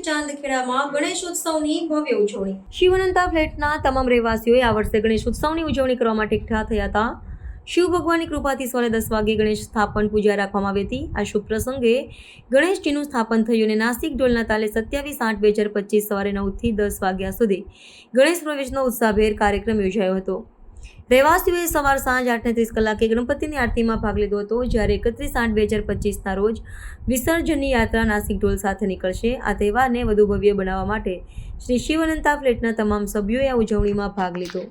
ચાંદખેડામાં ગણેશોત્સવની ભવ્ય ઉજવણી। શિવનંતા ફ્લેટના તમામ રહેવાસીઓએ આ વર્ષે ગણેશોત્સવની ઉજવણી કરવા માટે એકઠા થયા હતા। શિવ ભગવાનની કૃપાથી સવારે 10 વાગે ગણેશ સ્થાપન પૂજા રાખવામાં આવી હતી। આ શુભ પ્રસંગે ગણેશજીનું સ્થાપન થયું અને નાસિક ઢોલના તાલે 27/8/2025 સવારે 9 થી 10 વાગ્યા સુધી ગણેશ પ્રવેશનો ઉત્સાહભેર કાર્યક્રમ યોજાયો હતો। રહેવાસીઓએ સવાર સાંજ 8:30 કલાકે ગણપતિની આરતીમાં ભાગ લીધો હતો, જ્યારે 31/8/2025ના રોજ વિસર્જનની યાત્રા નાસિક ઢોલ સાથે નીકળશે। આ તહેવારને વધુ ભવ્ય બનાવવા માટે શ્રી શિવનંતા ફ્લેટના તમામ સભ્યોએ આ ઉજવણીમાં ભાગ લીધો।